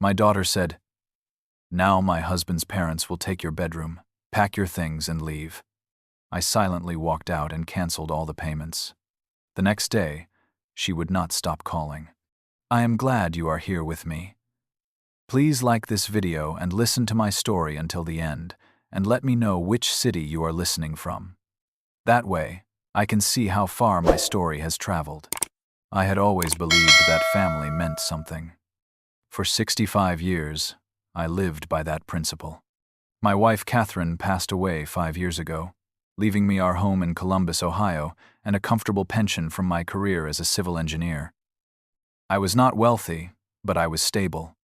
My daughter said, "Now my husband's parents will take your bedroom, pack your things and leave." I silently walked out and canceled all the payments. The next day, she would not stop calling. I am glad you are here with me. Please like this video and listen to my story until the end, and let me know which city you are listening from. That way, I can see how far my story has traveled. I had always believed that family meant something. For 65 years, I lived by that principle. My wife Catherine passed away 5 years ago, leaving me our home in Columbus, Ohio, and a comfortable pension from my career as a civil engineer. I was not wealthy, but I was stable.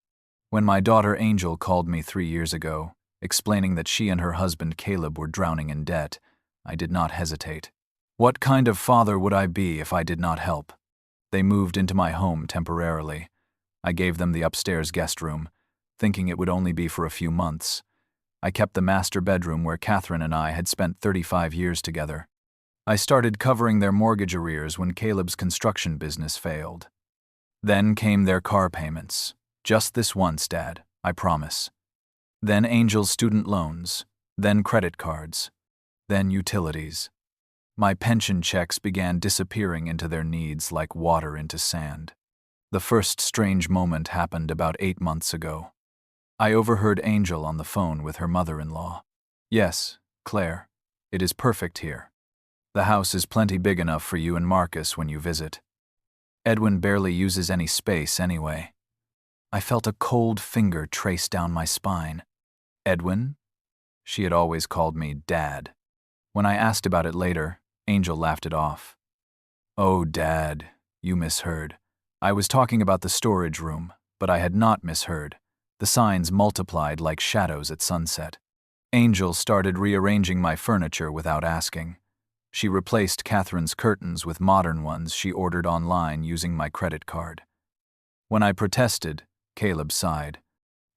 When my daughter Angel called me 3 years ago, explaining that she and her husband Caleb were drowning in debt, I did not hesitate. What kind of father would I be if I did not help? They moved into my home temporarily. I gave them the upstairs guest room, thinking it would only be for a few months. I kept the master bedroom where Catherine and I had spent 35 years together. I started covering their mortgage arrears when Caleb's construction business failed. Then came their car payments. Just this once, Dad, I promise. Then Angel's student loans, then credit cards, then utilities. My pension checks began disappearing into their needs like water into sand. The first strange moment happened about 8 months ago. I overheard Angel on the phone with her mother-in-law. "Yes, Claire, it is perfect here. The house is plenty big enough for you and Marcus when you visit. Edwin barely uses any space anyway." I felt a cold finger trace down my spine. Edwin? She had always called me Dad. When I asked about it later, Angel laughed it off. "Oh, Dad, you misheard. I was talking about the storage room, but I had not misheard. The signs multiplied like shadows at sunset. Angel started rearranging my furniture without asking. She replaced Catherine's curtains with modern ones she ordered online using my credit card. When I protested, Caleb sighed.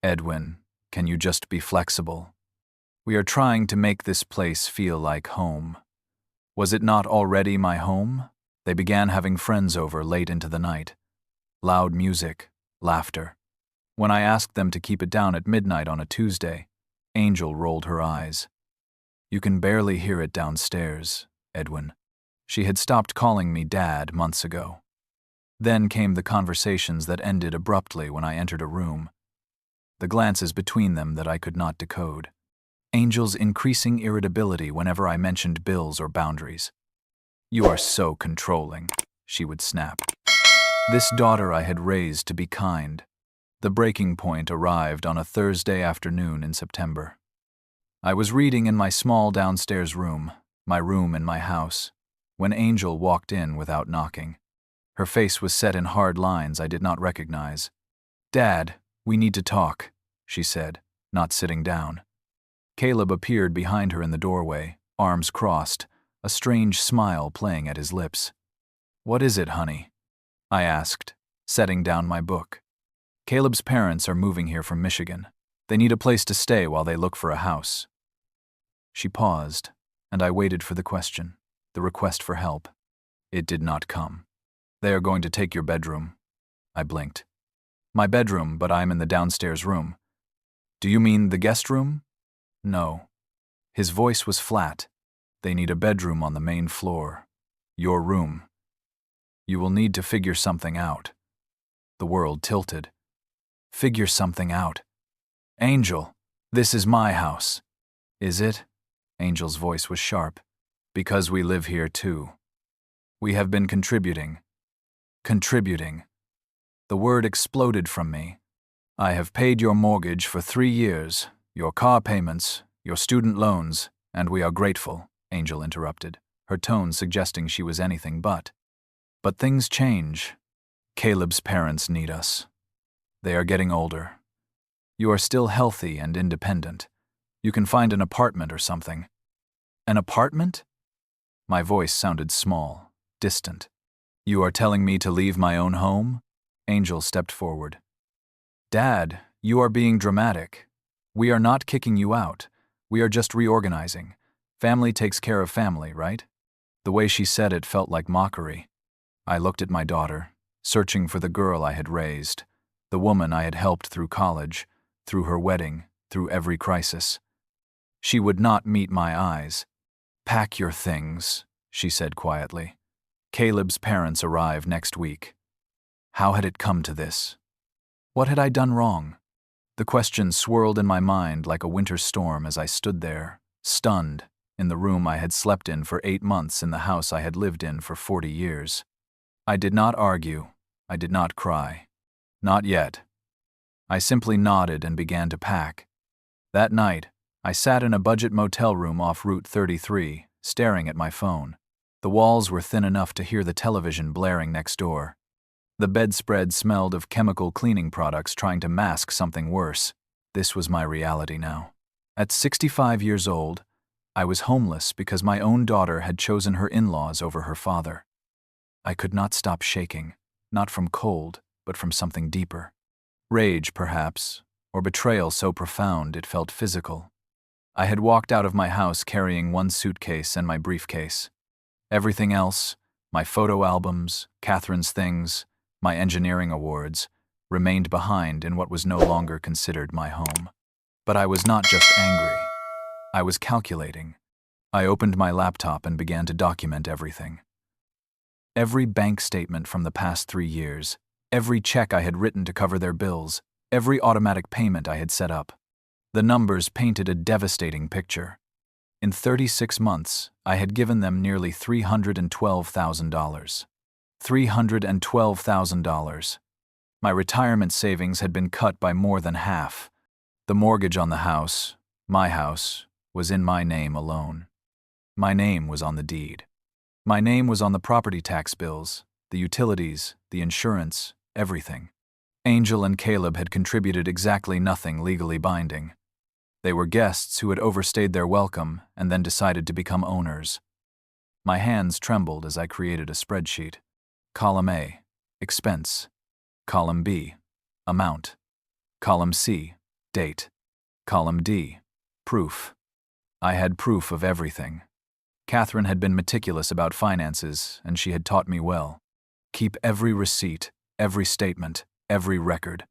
"Edwin, can you just be flexible? We are trying to make this place feel like home." Was it not already my home? They began having friends over late into the night. Loud music, laughter. When I asked them to keep it down at midnight on a Tuesday, Angel rolled her eyes. "You can barely hear it downstairs, Edwin." She had stopped calling me Dad months ago. Then came the conversations that ended abruptly when I entered a room. The glances between them that I could not decode. Angel's increasing irritability whenever I mentioned bills or boundaries. "You are so controlling," she would snap. This daughter I had raised to be kind. The breaking point arrived on a Thursday afternoon in September. I was reading in my small downstairs room, my room in my house, when Angel walked in without knocking. Her face was set in hard lines I did not recognize. "Dad, we need to talk," she said, not sitting down. Caleb appeared behind her in the doorway, arms crossed, a strange smile playing at his lips. "What is it, honey?" I asked, setting down my book. "Caleb's parents are moving here from Michigan. They need a place to stay while they look for a house." She paused, and I waited for the question, the request for help. It did not come. "They are going to take your bedroom." I blinked. "My bedroom, but I'm in the downstairs room." "Do you mean the guest room?" "No." His voice was flat. "They need a bedroom on the main floor. Your room. You will need to figure something out." The world tilted. "Figure something out? Angel, this is my house." "Is it?" Angel's voice was sharp. "Because we live here too. We have been contributing." Contributing. The word exploded from me. "I have paid your mortgage for 3 years, your car payments, your student loans, and we are grateful," Angel interrupted, her tone suggesting she was anything but. "But things change. Caleb's parents need us. They are getting older. You are still healthy and independent. You can find an apartment or something." "An apartment?" My voice sounded small, distant. "You are telling me to leave my own home?" Angel stepped forward. "Dad, you are being dramatic. We are not kicking you out. We are just reorganizing. Family takes care of family, right?" The way she said it felt like mockery. I looked at my daughter, searching for the girl I had raised. The woman I had helped through college, through her wedding, through every crisis. She would not meet my eyes. "Pack your things," she said quietly. "Caleb's parents arrive next week." How had it come to this? What had I done wrong? The question swirled in my mind like a winter storm as I stood there, stunned, in the room I had slept in for 8 months in the house I had lived in for 40 years. I did not argue. I did not cry. Not yet. I simply nodded and began to pack. That night, I sat in a budget motel room off Route 33, staring at my phone. The walls were thin enough to hear the television blaring next door. The bedspread smelled of chemical cleaning products trying to mask something worse. This was my reality now. At 65 years old, I was homeless because my own daughter had chosen her in-laws over her father. I could not stop shaking, not from cold, but from something deeper. Rage, perhaps, or betrayal so profound it felt physical. I had walked out of my house carrying one suitcase and my briefcase. Everything else, my photo albums, Catherine's things, my engineering awards, remained behind in what was no longer considered my home. But I was not just angry. I was calculating. I opened my laptop and began to document everything. Every bank statement from the past 3 years, every check I had written to cover their bills, every automatic payment I had set up. The numbers painted a devastating picture. In 36 months, I had given them nearly $312,000. $312,000. My retirement savings had been cut by more than half. The mortgage on the house, my house, was in my name alone. My name was on the deed. My name was on the property tax bills, the utilities, the insurance, everything. Angel and Caleb had contributed exactly nothing legally binding. They were guests who had overstayed their welcome and then decided to become owners. My hands trembled as I created a spreadsheet. Column A, expense. Column B, amount. Column C, date. Column D, proof. I had proof of everything. Catherine had been meticulous about finances, and she had taught me well. Keep every receipt, every statement, every record.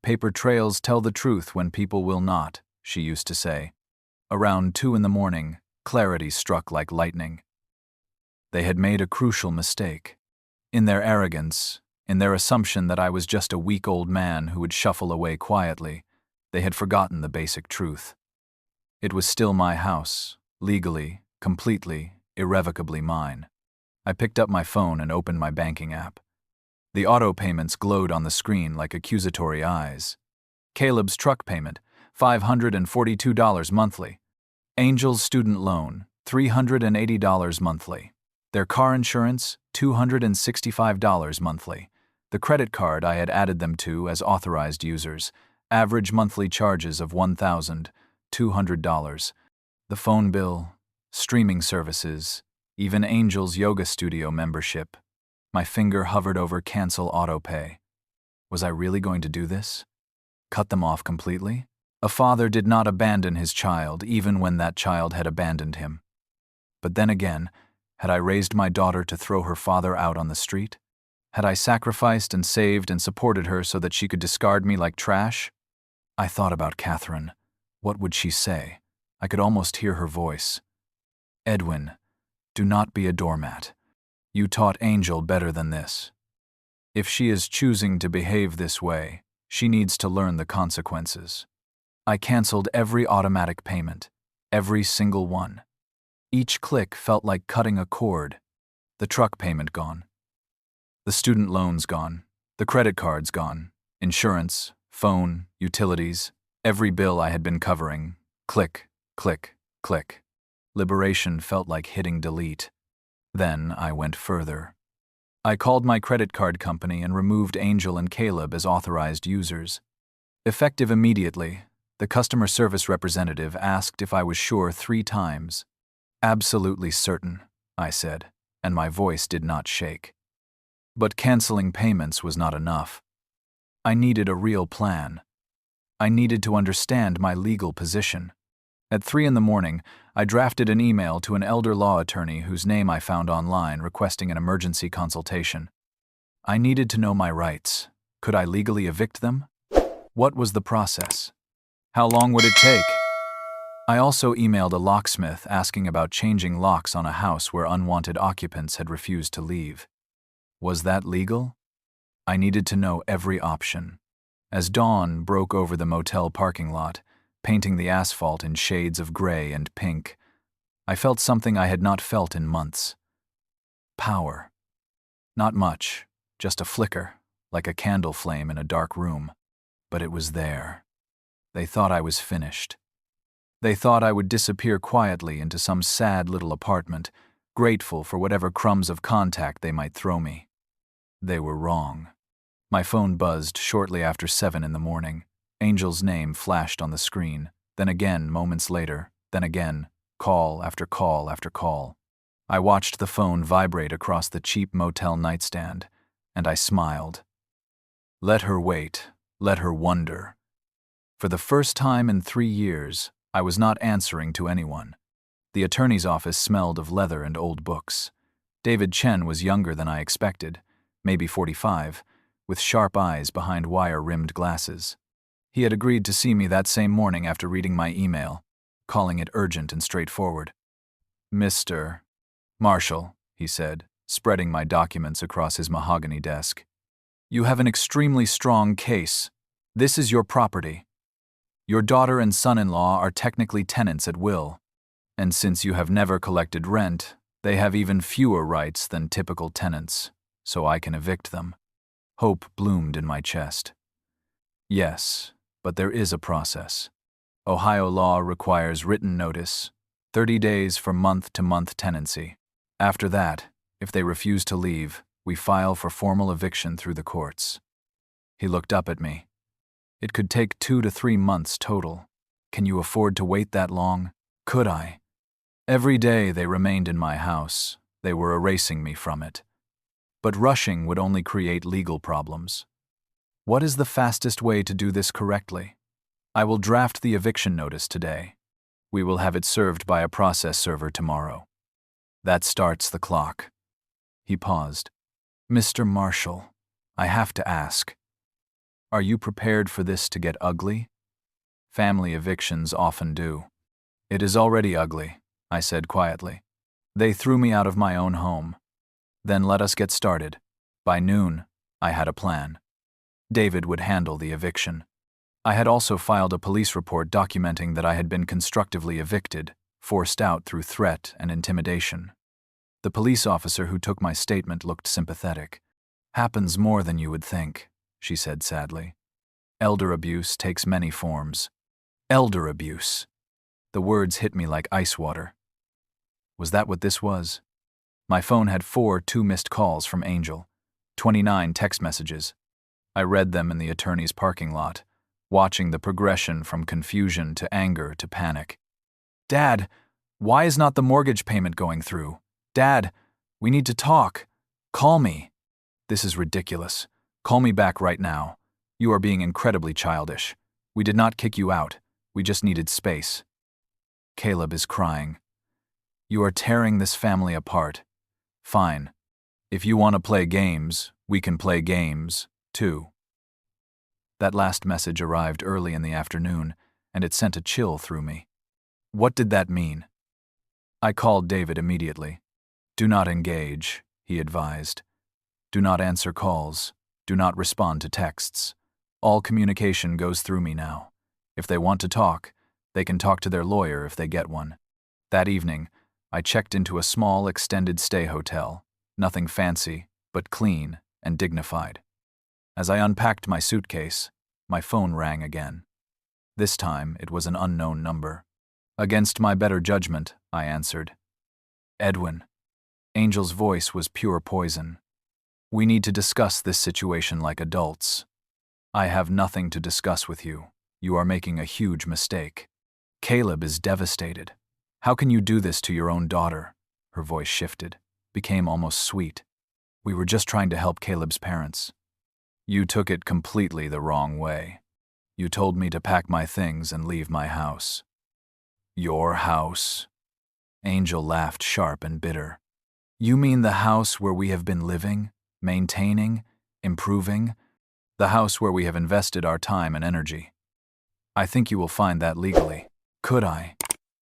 Paper trails tell the truth when people will not, she used to say. Around 2 a.m, clarity struck like lightning. They had made a crucial mistake. In their arrogance, in their assumption that I was just a weak old man who would shuffle away quietly, they had forgotten the basic truth. It was still my house, legally, completely, irrevocably mine. I picked up my phone and opened my banking app. The auto payments glowed on the screen like accusatory eyes. Caleb's truck payment, $542 monthly. Angel's student loan, $380 monthly. Their car insurance, $265 monthly. The credit card I had added them to as authorized users, average monthly charges of $1,200. The phone bill, streaming services, even Angel's yoga studio membership. My finger hovered over cancel autopay. Was I really going to do this? Cut them off completely? A father did not abandon his child even when that child had abandoned him. But then again, had I raised my daughter to throw her father out on the street? Had I sacrificed and saved and supported her so that she could discard me like trash? I thought about Catherine. What would she say? I could almost hear her voice. Edwin, do not be a doormat. You taught Angel better than this. If she is choosing to behave this way, she needs to learn the consequences. I canceled every automatic payment, every single one. Each click felt like cutting a cord. The truck payment gone. The student loans gone. The credit cards gone. Insurance, phone, utilities, every bill I had been covering. Click, click, click. Liberation felt like hitting delete. Then I went further. I called my credit card company and removed Angel and Caleb as authorized users. Effective immediately, the customer service representative asked if I was sure 3 times. Absolutely certain, I said, and my voice did not shake. But canceling payments was not enough. I needed a real plan. I needed to understand my legal position. At 3 a.m, I drafted an email to an elder law attorney whose name I found online requesting an emergency consultation. I needed to know my rights, Could I legally evict them? What was the process? How long would it take? I also emailed a locksmith asking about changing locks on a house where unwanted occupants had refused to leave. Was that legal? I needed to know every option. As dawn broke over the motel parking lot, painting the asphalt in shades of gray and pink, I felt something I had not felt in months. Power. Not much, just a flicker, like a candle flame in a dark room. But it was there. They thought I was finished. They thought I would disappear quietly into some sad little apartment, grateful for whatever crumbs of contact they might throw me. They were wrong. My phone buzzed shortly after 7 in the morning. Angel's name flashed on the screen, then again moments later, then again, call after call after call. I watched the phone vibrate across the cheap motel nightstand, and I smiled. Let her wait, let her wonder. For the first time in 3 years, I was not answering to anyone. The attorney's office smelled of leather and old books. David Chen was younger than I expected, maybe 45, with sharp eyes behind wire-rimmed glasses. He had agreed to see me that same morning after reading my email, calling it urgent and straightforward. Mr. Marshall, he said, spreading my documents across his mahogany desk. You have an extremely strong case. This is your property. Your daughter and son-in-law are technically tenants at will, and since you have never collected rent, they have even fewer rights than typical tenants, so I can evict them. Hope bloomed in my chest. Yes, but there is a process. Ohio law requires written notice, 30 days for month-to-month tenancy. After that, if they refuse to leave, we file for formal eviction through the courts. He looked up at me. It could take 2 to 3 months total. Can you afford to wait that long? Could I? Every day they remained in my house, they were erasing me from it. But rushing would only create legal problems. What is the fastest way to do this correctly? I will draft the eviction notice today. We will have it served by a process server tomorrow. That starts the clock. He paused. Mr. Marshall, I have to ask. Are you prepared for this to get ugly? Family evictions often do. It is already ugly, I said quietly. They threw me out of my own home. Then let us get started. By noon, I had a plan. David would handle the eviction. I had also filed a police report documenting that I had been constructively evicted, forced out through threat and intimidation. The police officer who took my statement looked sympathetic. Happens more than you would think, she said sadly. Elder abuse takes many forms. Elder abuse. The words hit me like ice water. Was that what this was? My phone had 4 two-missed calls from Angel, 29 text messages. I read them in the attorney's parking lot, watching the progression from confusion to anger to panic. Dad, why is not the mortgage payment going through? Dad, we need to talk. Call me. This is ridiculous. Call me back right now. You are being incredibly childish. We did not kick you out. We just needed space. Caleb is crying. You are tearing this family apart. Fine. If you want to play games, we can play games, too. That last message arrived early in the afternoon, and it sent a chill through me. What did that mean? I called David immediately. Do not engage, he advised. Do not answer calls. Do not respond to texts. All communication goes through me now. If they want to talk, they can talk to their lawyer if they get one. That evening, I checked into a small extended stay hotel, nothing fancy, but clean and dignified. As I unpacked my suitcase, my phone rang again. This time, it was an unknown number. Against my better judgment, I answered. Edwin. Angel's voice was pure poison. We need to discuss this situation like adults. I have nothing to discuss with you. You are making a huge mistake. Caleb is devastated. How can you do this to your own daughter? Her voice shifted, became almost sweet. We were just trying to help Caleb's parents. You took it completely the wrong way. You told me to pack my things and leave my house. Your house? Angel laughed sharp and bitter. You mean the house where we have been living, maintaining, improving? The house where we have invested our time and energy. I think you will find that legally. Could I?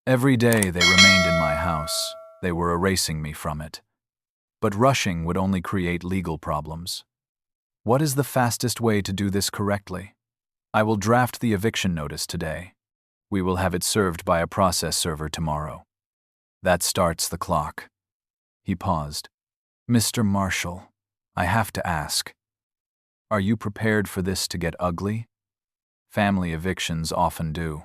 Every day they remained in my house. They were erasing me from it. But rushing would only create legal problems. What is the fastest way to do this correctly? I will draft the eviction notice today. We will have it served by a process server tomorrow. That starts the clock. He paused. Mr. Marshall, I have to ask. Are you prepared for this to get ugly? Family evictions often do.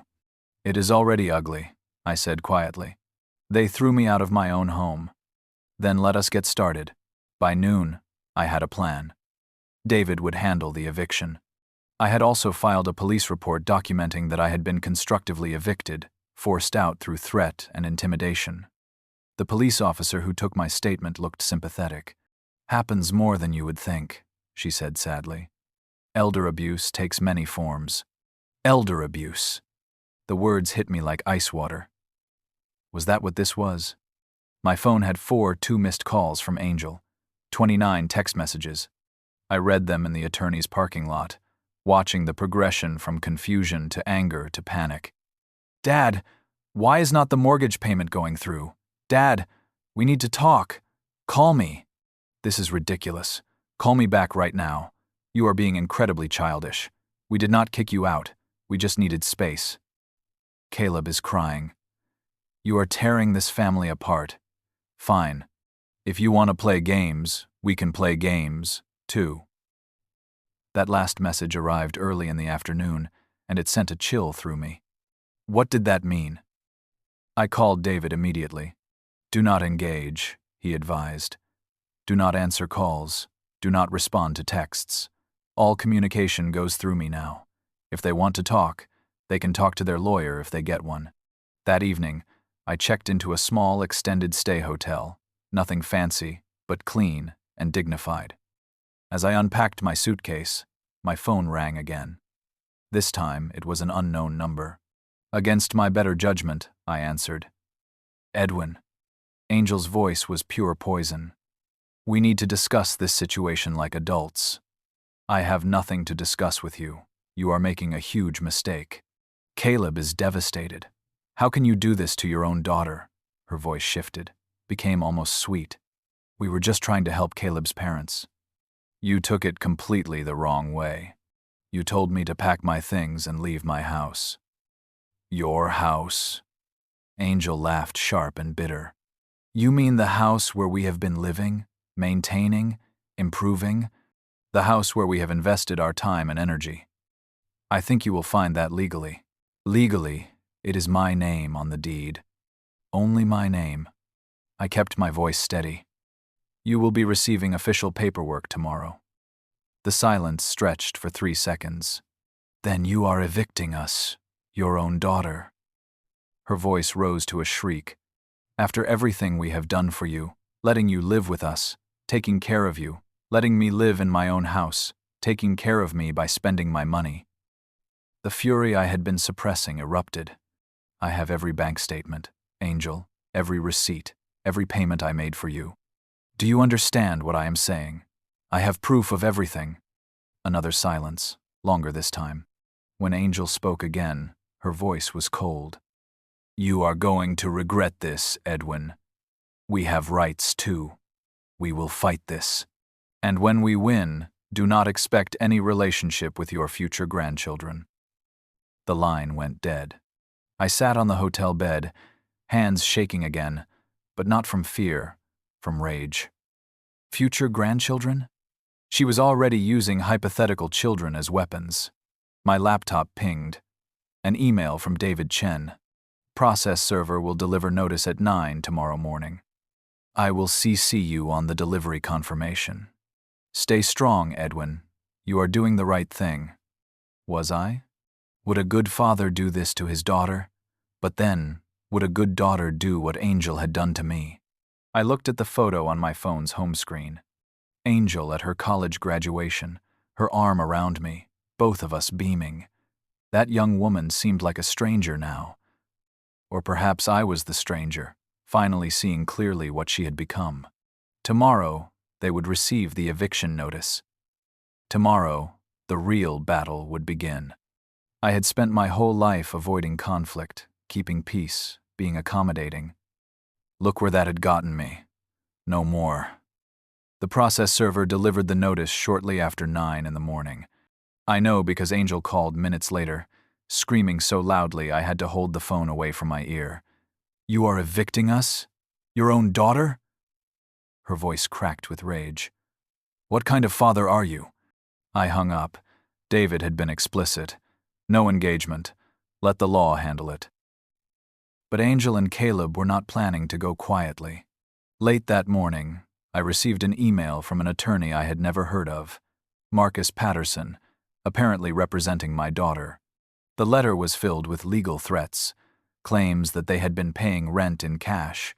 It is already ugly, I said quietly. They threw me out of my own home. Then let us get started. By noon, I had a plan. David would handle the eviction. I had also filed a police report documenting that I had been constructively evicted, forced out through threat and intimidation. The police officer who took my statement looked sympathetic. Happens more than you would think, she said sadly. Elder abuse takes many forms. Elder abuse. The words hit me like ice water. Was that what this was? My phone had 2 missed calls from Angel, 29 text messages. I read them in the attorney's parking lot, watching the progression from confusion to anger to panic. Dad, why is not the mortgage payment going through? Dad, we need to talk. Call me. This is ridiculous. Call me back right now. You are being incredibly childish. We did not kick you out. We just needed space. Caleb is crying. You are tearing this family apart. Fine. If you want to play games, we can play games, too. That last message arrived early in the afternoon, and it sent a chill through me. What did that mean? I called David immediately. Do not engage, he advised. Do not answer calls. Do not respond to texts. All communication goes through me now. If they want to talk, they can talk to their lawyer if they get one. That evening, I checked into a small extended stay hotel, nothing fancy, but clean and dignified. As I unpacked my suitcase, my phone rang again. This time, it was an unknown number. Against my better judgment, I answered. Edwin. Angel's voice was pure poison. We need to discuss this situation like adults. I have nothing to discuss with you. You are making a huge mistake. Caleb is devastated. How can you do this to your own daughter? Her voice shifted, became almost sweet. We were just trying to help Caleb's parents. You took it completely the wrong way. You told me to pack my things and leave my house. Your house? Angel laughed sharp and bitter. You mean the house where we have been living, maintaining, improving? The house where we have invested our time and energy. I think you will find that legally. Legally, it is my name on the deed. Only my name. I kept my voice steady. You will be receiving official paperwork tomorrow. The silence stretched for 3 seconds. Then you are evicting us, your own daughter. Her voice rose to a shriek. After everything we have done for you, letting you live with us, taking care of you, letting me live in my own house, taking care of me by spending my money. The fury I had been suppressing erupted. I have every bank statement, Angel, every receipt, every payment I made for you. Do you understand what I am saying? I have proof of everything. Another silence, longer this time. When Angel spoke again, her voice was cold. You are going to regret this, Edwin. We have rights too. We will fight this. And when we win, do not expect any relationship with your future grandchildren. The line went dead. I sat on the hotel bed, hands shaking again, but not from fear, from rage. Future grandchildren? She was already using hypothetical children as weapons. My laptop pinged. An email from David Chen. Process server will deliver notice at 9 tomorrow morning. I will CC you on the delivery confirmation. Stay strong, Edwin. You are doing the right thing. Was I? Would a good father do this to his daughter? But then, would a good daughter do what Angel had done to me? I looked at the photo on my phone's home screen. Angel at her college graduation, her arm around me, both of us beaming. That young woman seemed like a stranger now. Or perhaps I was the stranger, finally seeing clearly what she had become. Tomorrow, they would receive the eviction notice. Tomorrow, The real battle would begin. I had spent my whole life avoiding conflict, keeping peace, being accommodating. Look where that had gotten me. No more. The process server delivered the notice shortly after 9 in the morning. I know because Angel called minutes later, screaming so loudly I had to hold the phone away from my ear. "You are evicting us? Your own daughter?" Her voice cracked with rage. "What kind of father are you?" I hung up. David had been explicit. No engagement. Let the law handle it. But Angel and Caleb were not planning to go quietly. Late that morning, I received an email from an attorney I had never heard of, Marcus Patterson, apparently representing my daughter. The letter was filled with legal threats, claims that they had been paying rent in cash,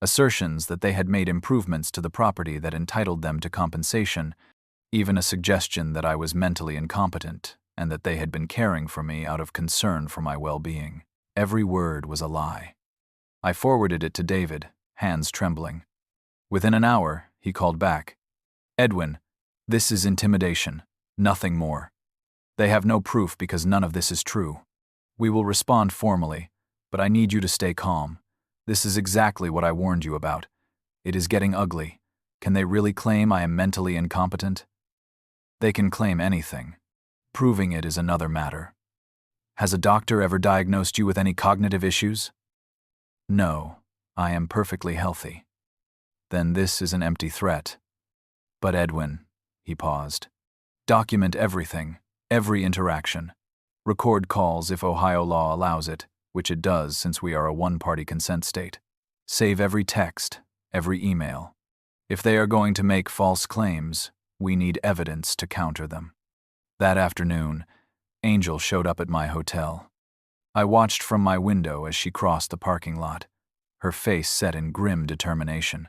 assertions that they had made improvements to the property that entitled them to compensation, even a suggestion that I was mentally incompetent and that they had been caring for me out of concern for my well-being. Every word was a lie. I forwarded it to David, hands trembling. Within an hour, he called back. "Edwin, this is intimidation, nothing more. They have no proof because none of this is true. We will respond formally, but I need you to stay calm. This is exactly what I warned you about. It is getting ugly. Can they really claim I am mentally incompetent?" "They can claim anything. Proving it is another matter. Has a doctor ever diagnosed you with any cognitive issues?" "No, I am perfectly healthy." "Then this is an empty threat." "But Edwin," he paused, "document everything, every interaction. Record calls if Ohio law allows it, which it does since we are a one-party consent state. Save every text, every email. If they are going to make false claims, we need evidence to counter them." That afternoon, Angel showed up at my hotel. I watched from my window as she crossed the parking lot, her face set in grim determination.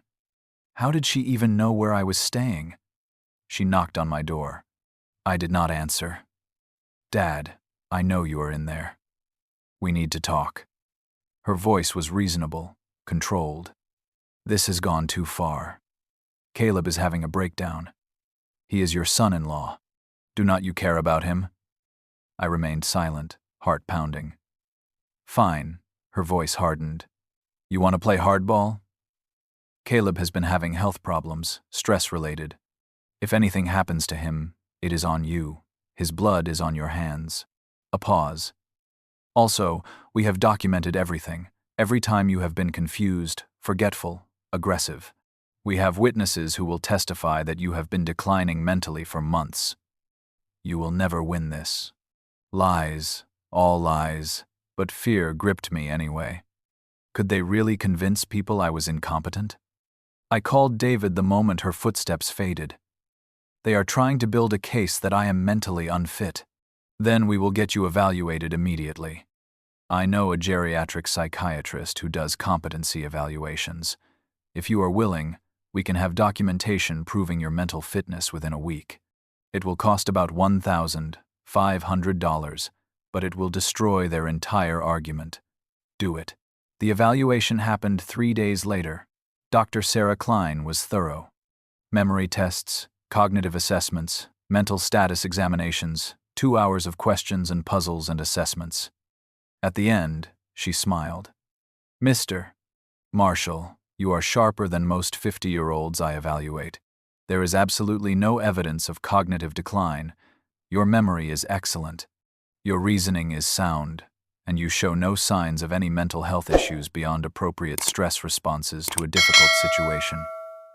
How did she even know where I was staying? She knocked on my door. I did not answer. "Dad, I know you are in there. We need to talk." Her voice was reasonable, controlled. "This has gone too far. Caleb is having a breakdown. He is your son-in-law. Do not you care about him?" I remained silent, heart pounding. "Fine," her voice hardened. "You want to play hardball? Caleb has been having health problems, stress-related. If anything happens to him, it is on you. His blood is on your hands." A pause. "Also, we have documented everything, every time you have been confused, forgetful, aggressive. We have witnesses who will testify that you have been declining mentally for months. You will never win this." Lies, all lies, but fear gripped me anyway. Could they really convince people I was incompetent? I called David the moment her footsteps faded. "They are trying to build a case that I am mentally unfit. Then we will get you evaluated immediately. I know a geriatric psychiatrist who does competency evaluations. If you are willing, we can have documentation proving your mental fitness within a week. It will cost about $1,500, but it will destroy their entire argument. Do it." The evaluation happened 3 days later. Dr. Sarah Klein was thorough. Memory tests, cognitive assessments, mental status examinations, 2 hours of questions and puzzles and assessments. At the end, she smiled. "Mr. Marshall, you are sharper than most 50-year-olds I evaluate. There is absolutely no evidence of cognitive decline. Your memory is excellent. Your reasoning is sound, and you show no signs of any mental health issues beyond appropriate stress responses to a difficult situation."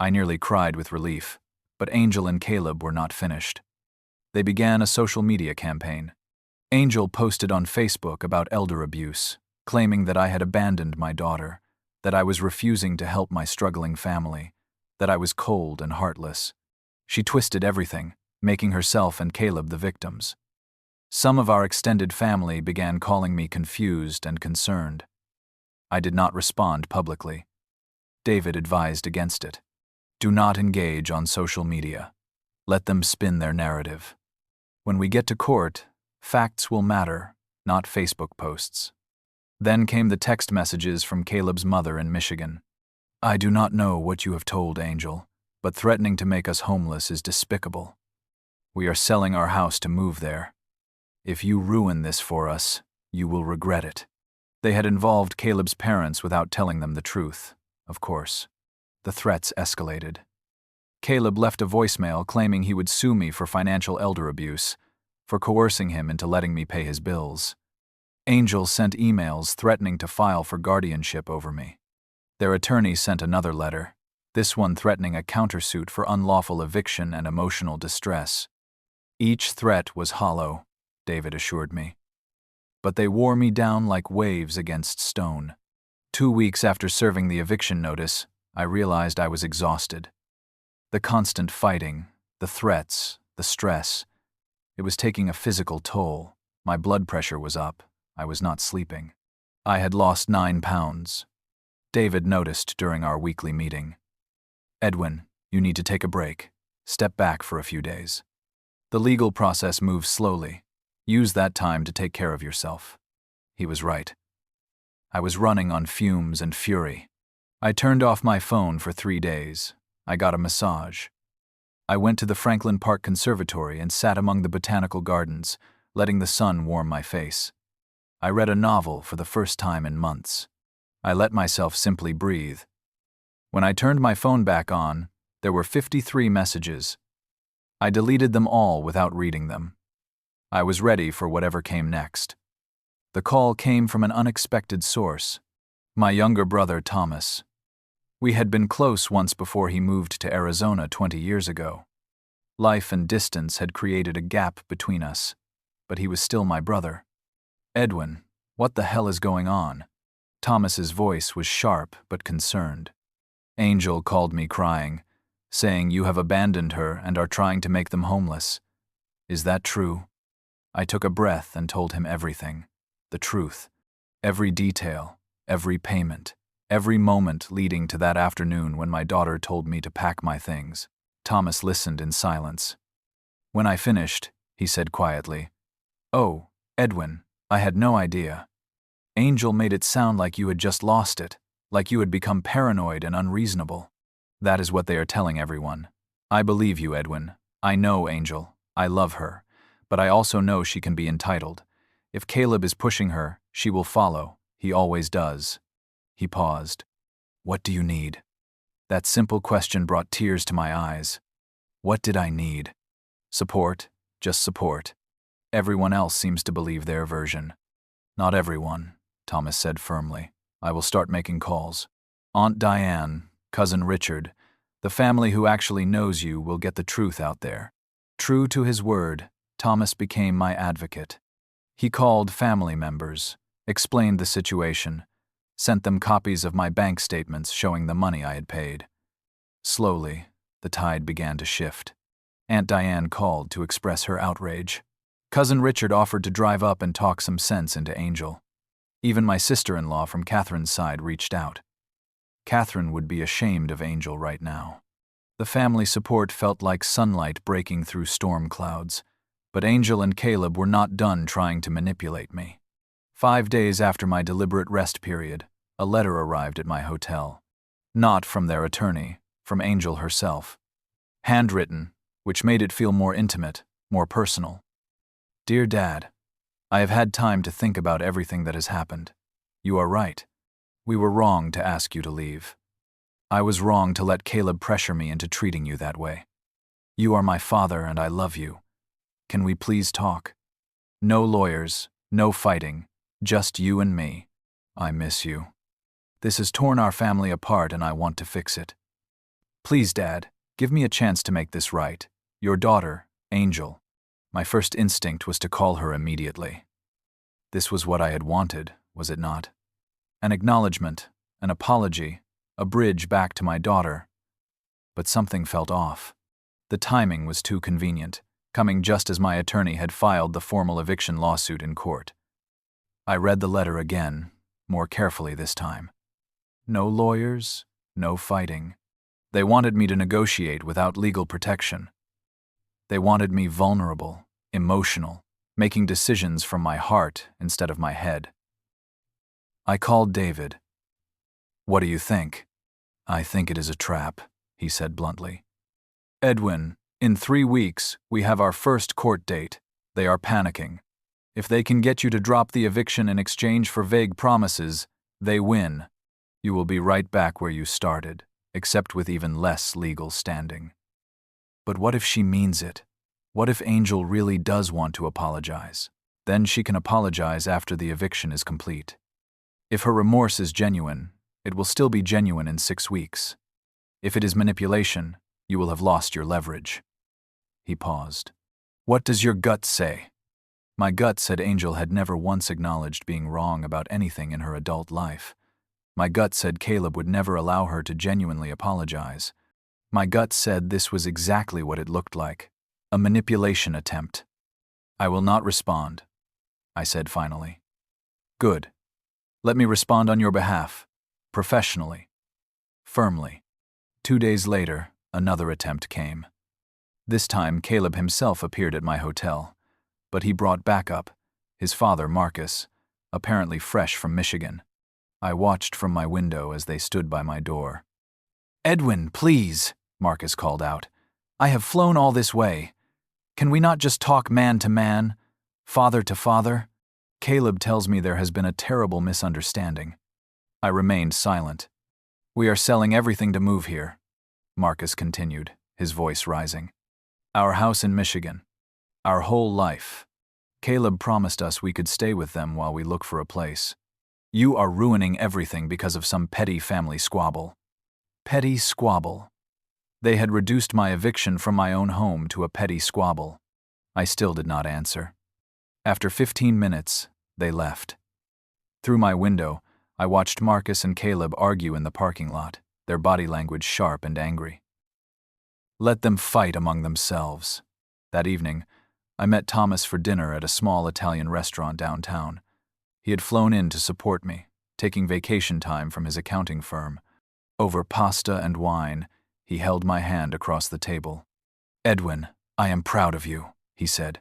I nearly cried with relief, but Angel and Caleb were not finished. They began a social media campaign. Angel posted on Facebook about elder abuse, claiming that I had abandoned my daughter, that I was refusing to help my struggling family, that I was cold and heartless. She twisted everything, making herself and Caleb the victims. Some of our extended family began calling me confused and concerned. I did not respond publicly. David advised against it. Do not engage on social media. Let them spin their narrative. When we get to court, facts will matter, not Facebook posts. Then came the text messages from Caleb's mother in Michigan. "I do not know what you have told Angel, but threatening to make us homeless is despicable. We are selling our house to move there. If you ruin this for us, you will regret it. They had involved Caleb's parents without telling them the truth, of course. The threats escalated. Caleb left a voicemail claiming he would sue me for financial elder abuse, for coercing him into letting me pay his bills. Angel sent emails threatening to file for guardianship over me. Their attorney sent another letter, this one threatening a countersuit for unlawful eviction and emotional distress. Each threat was hollow, David assured me. But they wore me down like waves against stone. 2 weeks after serving the eviction notice, I realized I was exhausted. The constant fighting, the threats, the stress, it was taking a physical toll. My blood pressure was up. I was not sleeping. I had lost 9 pounds. David noticed during our weekly meeting. Edwin, you need to take a break. Step back for a few days. The legal process moves slowly. Use that time to take care of yourself. He was right. I was running on fumes and fury. I turned off my phone for 3 days. I got a massage. I went to the Franklin Park Conservatory and sat among the botanical gardens, letting the sun warm my face. I read a novel for the first time in months. I let myself simply breathe. When I turned my phone back on, there were 53 messages. I deleted them all without reading them. I was ready for whatever came next. The call came from an unexpected source. My younger brother, Thomas. We had been close once before he moved to Arizona 20 years ago. Life and distance had created a gap between us, but he was still my brother. Edwin, what the hell is going on? Thomas's voice was sharp but concerned. Angel called me crying, saying you have abandoned her and are trying to make them homeless. Is that true? I took a breath and told him everything. The truth. Every detail, every payment, every moment leading to that afternoon when my daughter told me to pack my things. Thomas listened in silence. When I finished, he said quietly, "Oh, Edwin, I had no idea. Angel made it sound like you had just lost it, like you had become paranoid and unreasonable. That is what they are telling everyone. I believe you, Edwin. I know Angel. I love her. But I also know she can be entitled. If Caleb is pushing her, she will follow. He always does." He paused. "What do you need?" That simple question brought tears to my eyes. What did I need? Support, just support. Everyone else seems to believe their version. Not everyone, Thomas said firmly. I will start making calls. Aunt Diane, Cousin Richard, the family who actually knows you will get the truth out there. True to his word, Thomas became my advocate. He called family members, explained the situation, sent them copies of my bank statements showing the money I had paid. Slowly, the tide began to shift. Aunt Diane called to express her outrage. Cousin Richard offered to drive up and talk some sense into Angel. Even my sister-in-law from Catherine's side reached out. Catherine would be ashamed of Angel right now. The family support felt like sunlight breaking through storm clouds, but Angel and Caleb were not done trying to manipulate me. 5 days after my deliberate rest period, a letter arrived at my hotel. Not from their attorney, from Angel herself. Handwritten, which made it feel more intimate, more personal. Dear Dad, I have had time to think about everything that has happened. You are right. We were wrong to ask you to leave. I was wrong to let Caleb pressure me into treating you that way. You are my father and I love you. Can we please talk? No lawyers, no fighting, just you and me. I miss you. This has torn our family apart and I want to fix it. Please, Dad, give me a chance to make this right. Your daughter, Angel. My first instinct was to call her immediately. This was what I had wanted, was it not? An acknowledgement, an apology, a bridge back to my daughter. But something felt off. The timing was too convenient, coming just as my attorney had filed the formal eviction lawsuit in court. I read the letter again, more carefully this time. No lawyers, no fighting. They wanted me to negotiate without legal protection. They wanted me vulnerable, emotional, making decisions from my heart instead of my head. I called David. What do you think? I think it is a trap, he said bluntly. Edwin, In 3 weeks, we have our first court date. They are panicking. If they can get you to drop the eviction in exchange for vague promises, they win. You will be right back where you started, except with even less legal standing. But what if she means it? What if Angel really does want to apologize? Then she can apologize after the eviction is complete. If her remorse is genuine, it will still be genuine in 6 weeks. If it is manipulation, you will have lost your leverage. He paused. What does your gut say? My gut said Angel had never once acknowledged being wrong about anything in her adult life. My gut said Caleb would never allow her to genuinely apologize. My gut said this was exactly what it looked like. A manipulation attempt. I will not respond, I said finally. Good. Let me respond on your behalf. Professionally. Firmly. 2 days later, another attempt came. This time, Caleb himself appeared at my hotel. But he brought backup, his father, Marcus, apparently fresh from Michigan. I watched from my window as they stood by my door. Edwin, please, Marcus called out. I have flown all this way. Can we not just talk man to man, father to father? Caleb tells me there has been a terrible misunderstanding. I remained silent. We are selling everything to move here, Marcus continued, his voice rising. Our house in Michigan. Our whole life. Caleb promised us we could stay with them while we look for a place. You are ruining everything because of some petty family squabble. Petty squabble. They had reduced my eviction from my own home to a petty squabble. I still did not answer. After 15 minutes, they left. Through my window, I watched Marcus and Caleb argue in the parking lot, their body language sharp and angry. Let them fight among themselves. That evening, I met Thomas for dinner at a small Italian restaurant downtown. He had flown in to support me, taking vacation time from his accounting firm. Over pasta and wine, he held my hand across the table. Edwin, I am proud of you, he said.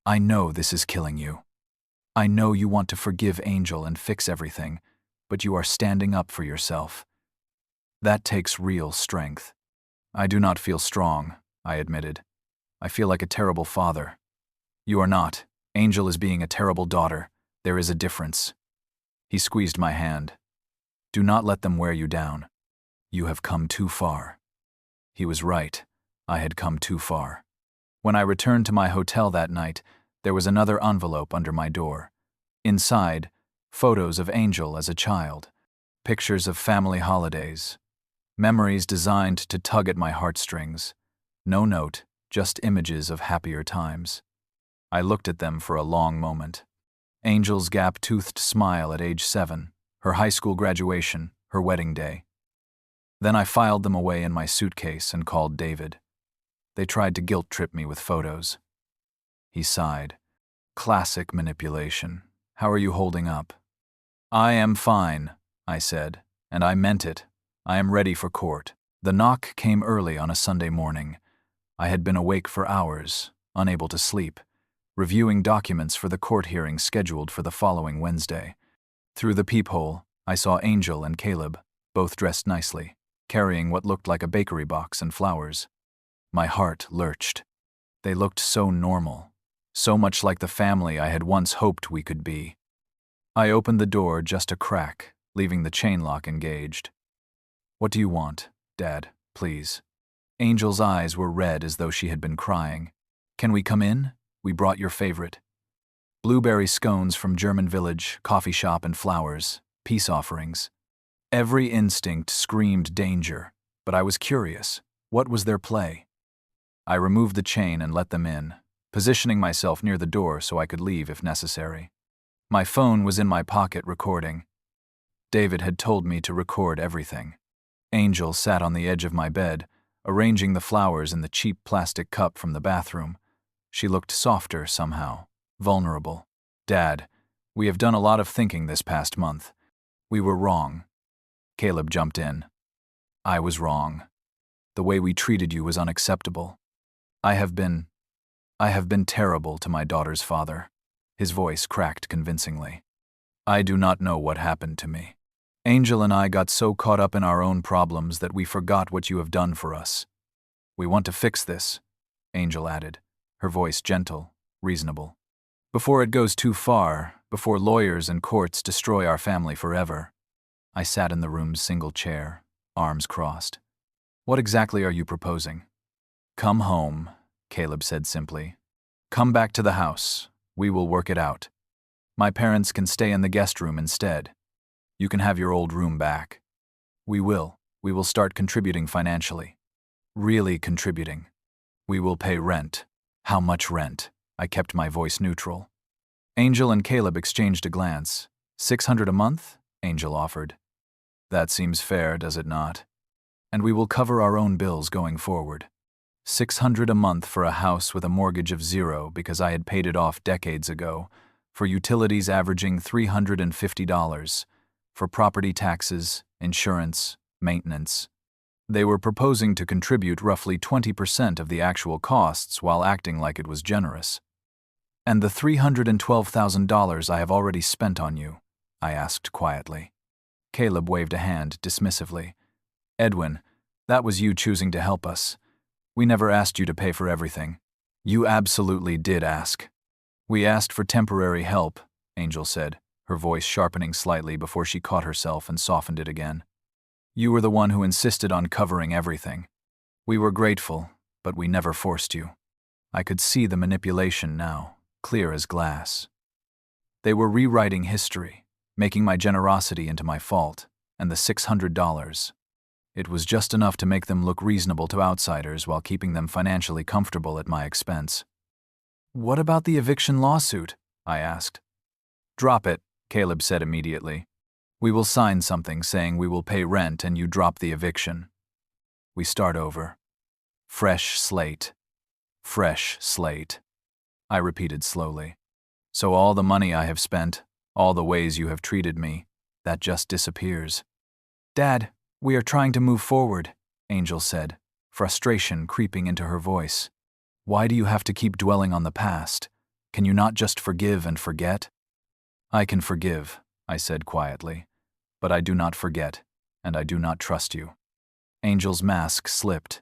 I know this is killing you. I know you want to forgive Angel and fix everything, but you are standing up for yourself. That takes real strength. I do not feel strong, I admitted. I feel like a terrible father. You are not. Angel is being a terrible daughter. There is a difference. He squeezed my hand. Do not let them wear you down. You have come too far. He was right. I had come too far. When I returned to my hotel that night, there was another envelope under my door. Inside, photos of Angel as a child, pictures of family holidays, memories designed to tug at my heartstrings. No note, just images of happier times. I looked at them for a long moment. Angel's gap-toothed smile at age 7, her high school graduation, her wedding day. Then I filed them away in my suitcase and called David. They tried to guilt-trip me with photos. He sighed. Classic manipulation. How are you holding up? I am fine, I said, and I meant it. I am ready for court. The knock came early on a Sunday morning. I had been awake for hours, unable to sleep, reviewing documents for the court hearing scheduled for the following Wednesday. Through the peephole, I saw Angel and Caleb, both dressed nicely, carrying what looked like a bakery box and flowers. My heart lurched. They looked so normal, so much like the family I had once hoped we could be. I opened the door just a crack, leaving the chain lock engaged. What do you want, Dad, please? Angel's eyes were red as though she had been crying. Can we come in? We brought your favorite. Blueberry scones from German Village, coffee shop and flowers, peace offerings. Every instinct screamed danger, but I was curious. What was their play? I removed the chain and let them in, positioning myself near the door so I could leave if necessary. My phone was in my pocket recording. David had told me to record everything. Angel sat on the edge of my bed, arranging the flowers in the cheap plastic cup from the bathroom. She looked softer somehow, vulnerable. Dad, we have done a lot of thinking this past month. We were wrong. Caleb jumped in. I was wrong. The way we treated you was unacceptable. I have been terrible to my daughter's father. His voice cracked convincingly. I do not know what happened to me. Angel and I got so caught up in our own problems that we forgot what you have done for us. We want to fix this. Angel added, her voice gentle, reasonable. Before it goes too far, before lawyers and courts destroy our family forever. I sat in the room's single chair, arms crossed. What exactly are you proposing? Come home, Caleb said simply. Come back to the house. We will work it out. My parents can stay in the guest room instead. You can have your old room back. We will. We will start contributing financially. Really contributing. We will pay rent. How much rent? I kept my voice neutral. Angel and Caleb exchanged a glance. $600 a month? Angel offered. That seems fair, does it not? And we will cover our own bills going forward. $600 a month for a house with a mortgage of 0 because I had paid it off decades ago, for utilities averaging $350, for property taxes, insurance, maintenance. They were proposing to contribute roughly 20% of the actual costs while acting like it was generous. And the $312,000 I have already spent on you? I asked quietly. Caleb waved a hand dismissively. Edwin, that was you choosing to help us. We never asked you to pay for everything. You absolutely did ask. We asked for temporary help, Angel said, her voice sharpening slightly before she caught herself and softened it again. You were the one who insisted on covering everything. We were grateful, but we never forced you. I could see the manipulation now, clear as glass. They were rewriting history, making my generosity into my fault, and the $600. It was just enough to make them look reasonable to outsiders while keeping them financially comfortable at my expense. What about the eviction lawsuit? I asked. Drop it, Caleb said immediately. We will sign something saying we will pay rent and you drop the eviction. We start over. Fresh slate. Fresh slate. I repeated slowly. So all the money I have spent, all the ways you have treated me, that just disappears. Dad, we are trying to move forward, Angel said, frustration creeping into her voice. Why do you have to keep dwelling on the past? Can you not just forgive and forget? I can forgive, I said quietly, but I do not forget, and I do not trust you. Angel's mask slipped.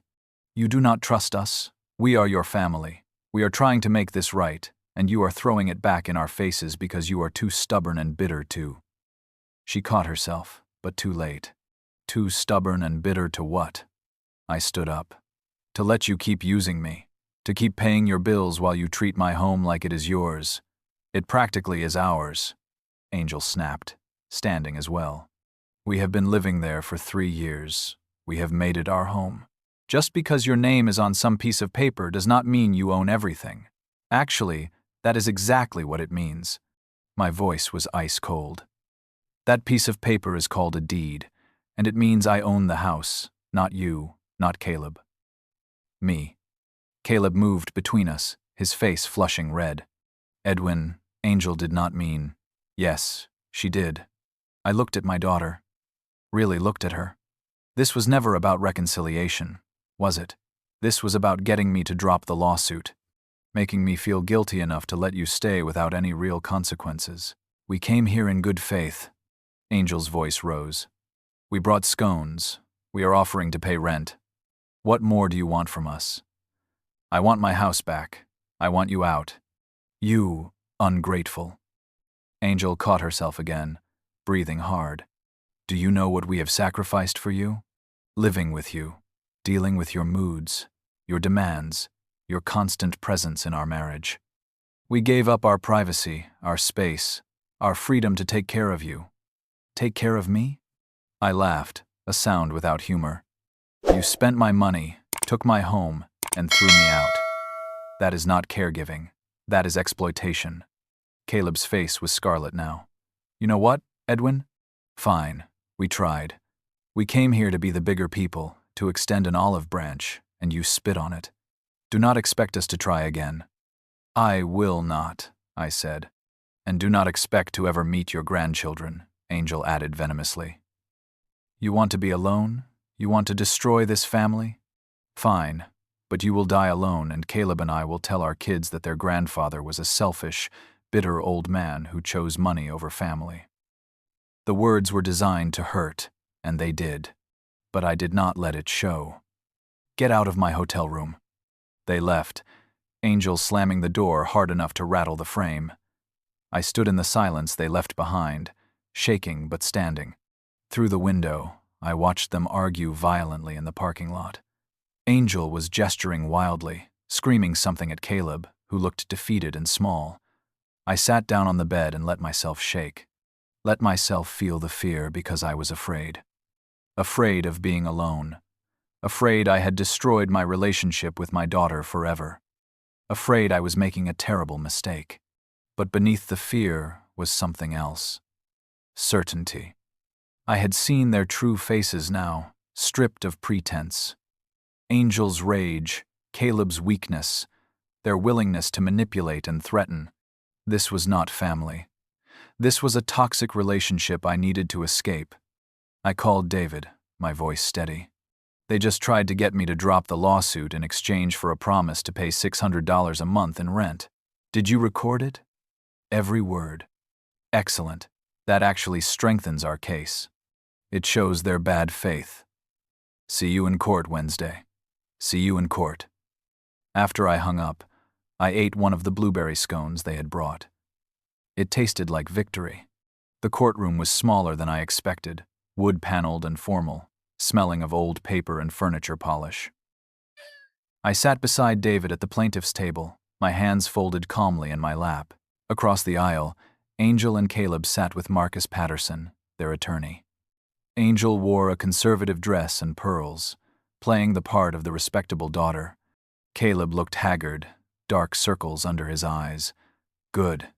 You do not trust us? We are your family. We are trying to make this right, and you are throwing it back in our faces because you are too stubborn and bitter too. She caught herself, but too late. Too stubborn and bitter to what? I stood up. To let you keep using me. To keep paying your bills while you treat my home like it is yours. It practically is ours. Angel snapped, standing as well. We have been living there for 3 years. We have made it our home. Just because your name is on some piece of paper does not mean you own everything. Actually, that is exactly what it means. My voice was ice cold. That piece of paper is called a deed, and it means I own the house, not you, not Caleb. Me. Caleb moved between us, his face flushing red. Edwin, Angel did not mean. Yes, she did. I looked at my daughter. Really looked at her. This was never about reconciliation, was it? This was about getting me to drop the lawsuit, making me feel guilty enough to let you stay without any real consequences. We came here in good faith. Angel's voice rose. We brought scones. We are offering to pay rent. What more do you want from us? I want my house back. I want you out. You, ungrateful. Angel caught herself again, breathing hard. Do you know what we have sacrificed for you? Living with you, dealing with your moods, your demands, your constant presence in our marriage. We gave up our privacy, our space, our freedom to take care of you. Take care of me? I laughed, a sound without humor. You spent my money, took my home, and threw me out. That is not caregiving. That is exploitation. Caleb's face was scarlet now. You know what, Edwin? Fine. We tried. We came here to be the bigger people, to extend an olive branch, and you spit on it. Do not expect us to try again. I will not, I said. And do not expect to ever meet your grandchildren, Angel added venomously. You want to be alone? You want to destroy this family? Fine, but you will die alone, and Caleb and I will tell our kids that their grandfather was a selfish, bitter old man who chose money over family. The words were designed to hurt, and they did, but I did not let it show. Get out of my hotel room. They left, Angel slamming the door hard enough to rattle the frame. I stood in the silence they left behind, shaking but standing. Through the window, I watched them argue violently in the parking lot. Angel was gesturing wildly, screaming something at Caleb, who looked defeated and small. I sat down on the bed and let myself shake. Let myself feel the fear because I was afraid. Afraid of being alone. Afraid I had destroyed my relationship with my daughter forever. Afraid I was making a terrible mistake. But beneath the fear was something else. Certainty. I had seen their true faces now, stripped of pretense. Angel's rage, Caleb's weakness, their willingness to manipulate and threaten. This was not family. This was a toxic relationship I needed to escape. I called David, my voice steady. They just tried to get me to drop the lawsuit in exchange for a promise to pay $600 a month in rent. Did you record it? Every word. Excellent. That actually strengthens our case. It shows their bad faith. See you in court Wednesday. See you in court. After I hung up, I ate one of the blueberry scones they had brought. It tasted like victory. The courtroom was smaller than I expected, wood-paneled and formal, smelling of old paper and furniture polish. I sat beside David at the plaintiff's table, my hands folded calmly in my lap. Across the aisle, Angel and Caleb sat with Marcus Patterson, their attorney. Angel wore a conservative dress and pearls, playing the part of the respectable daughter. Caleb looked haggard, dark circles under his eyes. Good.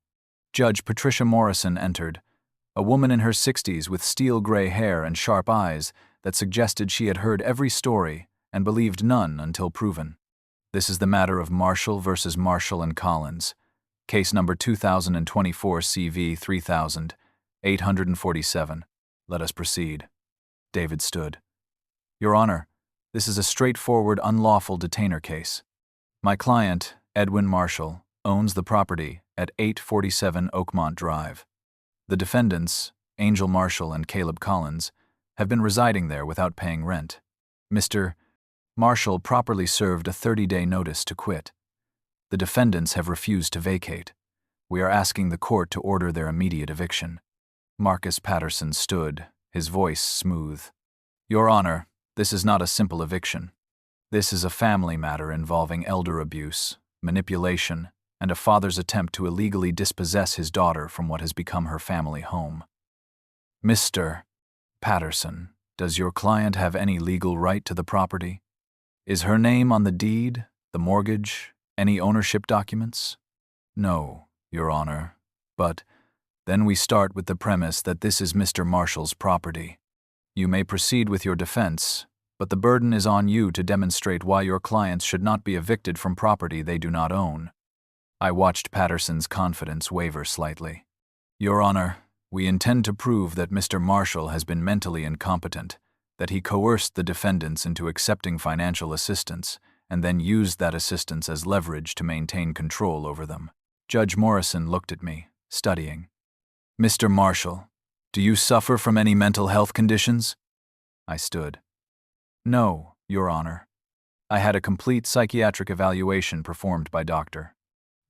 Judge Patricia Morrison entered, a woman in her 60s with steel-gray hair and sharp eyes that suggested she had heard every story and believed none until proven. This is the matter of Marshall versus Marshall and Collins, case number 2024 CV 3847. Let us proceed. David stood. Your Honor, this is a straightforward unlawful detainer case. My client, Edwin Marshall, owns the property at 847 Oakmont Drive. The defendants, Angel Marshall and Caleb Collins, have been residing there without paying rent. Mr. Marshall properly served a 30-day notice to quit. The defendants have refused to vacate. We are asking the court to order their immediate eviction. Marcus Patterson stood, his voice smooth. Your Honor, this is not a simple eviction. This is a family matter involving elder abuse, manipulation, and a father's attempt to illegally dispossess his daughter from what has become her family home. Mr. Patterson, does your client have any legal right to the property? Is her name on the deed, the mortgage, any ownership documents? No, Your Honor, but then we start with the premise that this is Mr. Marshall's property. You may proceed with your defense, but the burden is on you to demonstrate why your clients should not be evicted from property they do not own. I watched Patterson's confidence waver slightly. Your Honor, we intend to prove that Mr. Marshall has been mentally incompetent, that he coerced the defendants into accepting financial assistance, and then used that assistance as leverage to maintain control over them. Judge Morrison looked at me, studying. Mr. Marshall, do you suffer from any mental health conditions? I stood. No, Your Honor. I had a complete psychiatric evaluation performed by Dr.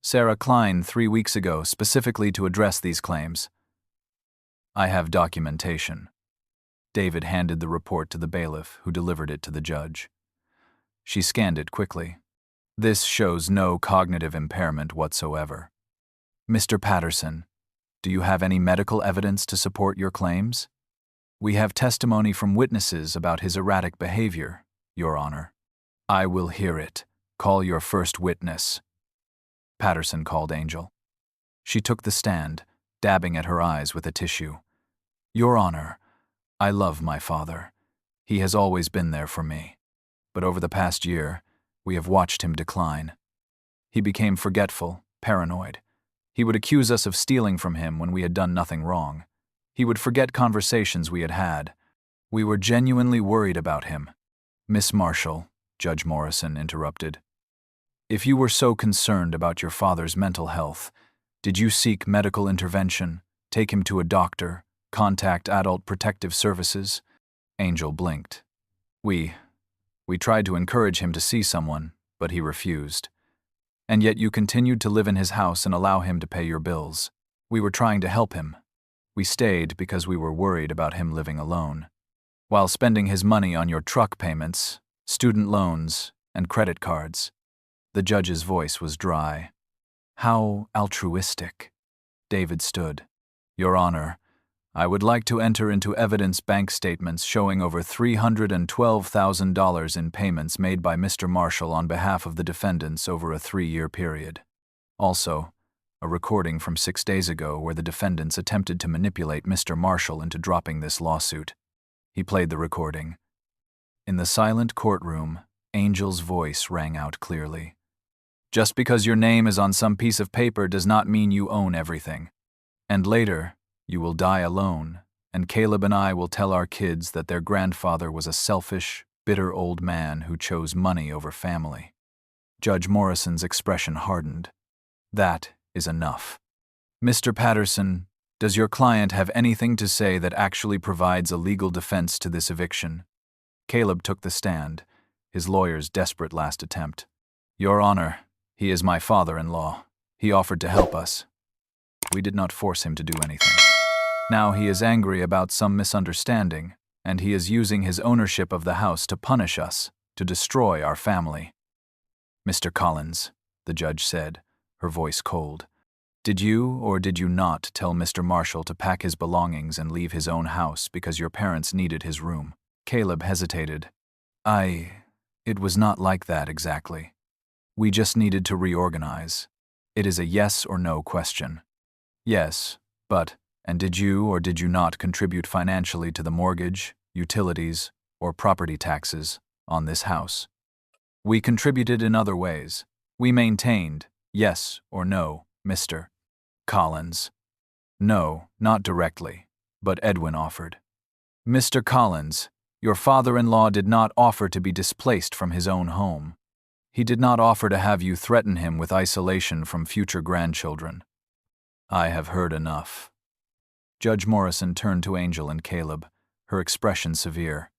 Sarah Klein 3 weeks ago specifically to address these claims. I have documentation. David handed the report to the bailiff, who delivered it to the judge. She scanned it quickly. This shows no cognitive impairment whatsoever. Mr. Patterson, do you have any medical evidence to support your claims? We have testimony from witnesses about his erratic behavior, Your Honor. I will hear it. Call your first witness. Patterson called Angel. She took the stand, dabbing at her eyes with a tissue. Your Honor, I love my father. He has always been there for me. But over the past year, we have watched him decline. He became forgetful, paranoid. He would accuse us of stealing from him when we had done nothing wrong. He would forget conversations we had had. We were genuinely worried about him. Miss Marshall, Judge Morrison interrupted. If you were so concerned about your father's mental health, did you seek medical intervention, take him to a doctor, contact Adult Protective Services? Angel blinked. We tried to encourage him to see someone, but he refused. And yet you continued to live in his house and allow him to pay your bills. We were trying to help him. We stayed because we were worried about him living alone, while spending his money on your truck payments, student loans, and credit cards. The judge's voice was dry. How altruistic. David stood. Your Honor, I would like to enter into evidence bank statements showing over $312,000 in payments made by Mr. Marshall on behalf of the defendants over a 3-year period. Also, a recording from 6 days ago where the defendants attempted to manipulate Mr. Marshall into dropping this lawsuit. He played the recording. In the silent courtroom, Angel's voice rang out clearly. Just because your name is on some piece of paper does not mean you own everything. And later, you will die alone, and Caleb and I will tell our kids that their grandfather was a selfish, bitter old man who chose money over family. Judge Morrison's expression hardened. That is enough. Mr. Patterson, does your client have anything to say that actually provides a legal defense to this eviction? Caleb took the stand, his lawyer's desperate last attempt. Your Honor, he is my father-in-law. He offered to help us. We did not force him to do anything. Now he is angry about some misunderstanding, and he is using his ownership of the house to punish us, to destroy our family. Mr. Collins, the judge said, her voice cold, did you or did you not tell Mr. Marshall to pack his belongings and leave his own house because your parents needed his room? Caleb hesitated. It was not like that exactly. We just needed to reorganize. It is a yes or no question. Yes, but, and did you or did you not contribute financially to the mortgage, utilities, or property taxes on this house? We contributed in other ways. We maintained, yes or no, Mr. Collins. No, not directly, but Edwin offered. Mr. Collins, your father-in-law did not offer to be displaced from his own home. He did not offer to have you threaten him with isolation from future grandchildren. I have heard enough. Judge Morrison turned to Angel and Caleb, her expression severe.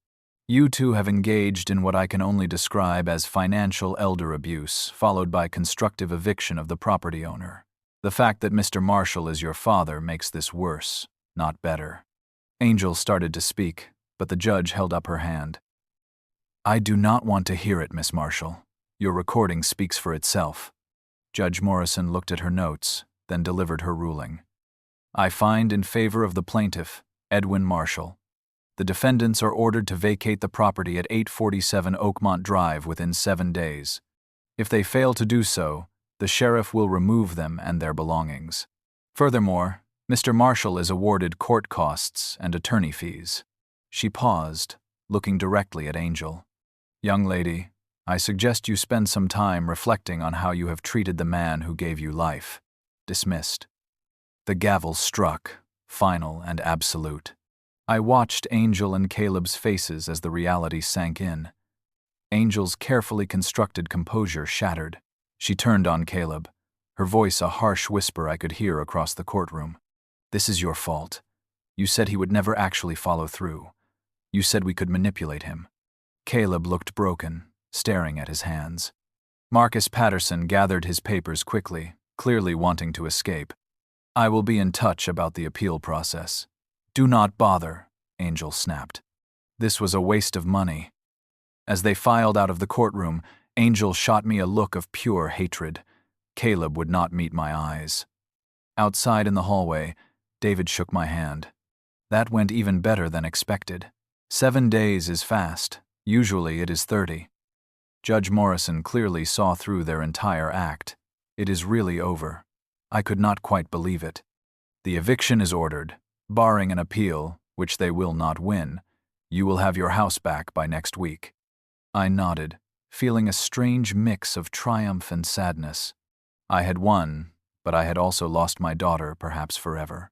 You two have engaged in what I can only describe as financial elder abuse, followed by constructive eviction of the property owner. The fact that Mr. Marshall is your father makes this worse, not better. Angel started to speak, but the judge held up her hand. I do not want to hear it, Miss Marshall. Your recording speaks for itself. Judge Morrison looked at her notes, then delivered her ruling. I find in favor of the plaintiff, Edwin Marshall. The defendants are ordered to vacate the property at 847 Oakmont Drive within 7 days. If they fail to do so, the sheriff will remove them and their belongings. Furthermore, Mr. Marshall is awarded court costs and attorney fees. She paused, looking directly at Angel. Young lady, I suggest you spend some time reflecting on how you have treated the man who gave you life. Dismissed. The gavel struck, final and absolute. I watched Angel and Caleb's faces as the reality sank in. Angel's carefully constructed composure shattered. She turned on Caleb, her voice a harsh whisper I could hear across the courtroom. This is your fault. You said he would never actually follow through. You said we could manipulate him. Caleb looked broken, staring at his hands. Marcus Patterson gathered his papers quickly, clearly wanting to escape. I will be in touch about the appeal process. Do not bother, Angel snapped. This was a waste of money. As they filed out of the courtroom, Angel shot me a look of pure hatred. Caleb would not meet my eyes. Outside in the hallway, David shook my hand. That went even better than expected. 7 days is fast. Usually it is 30. Judge Morrison clearly saw through their entire act. It is really over. I could not quite believe it. The eviction is ordered. Barring an appeal, which they will not win, you will have your house back by next week. I nodded, feeling a strange mix of triumph and sadness. I had won, but I had also lost my daughter, perhaps forever.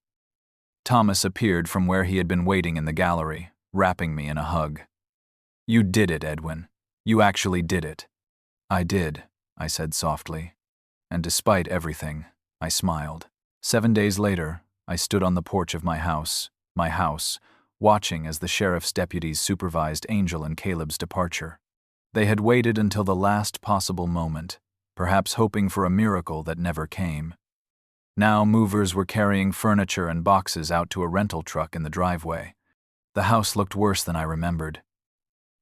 Thomas appeared from where he had been waiting in the gallery, wrapping me in a hug. You did it, Edwin. You actually did it. I did, I said softly. And despite everything, I smiled. 7 days later, I stood on the porch of my house, watching as the sheriff's deputies supervised Angel and Caleb's departure. They had waited until the last possible moment, perhaps hoping for a miracle that never came. Now movers were carrying furniture and boxes out to a rental truck in the driveway. The house looked worse than I remembered.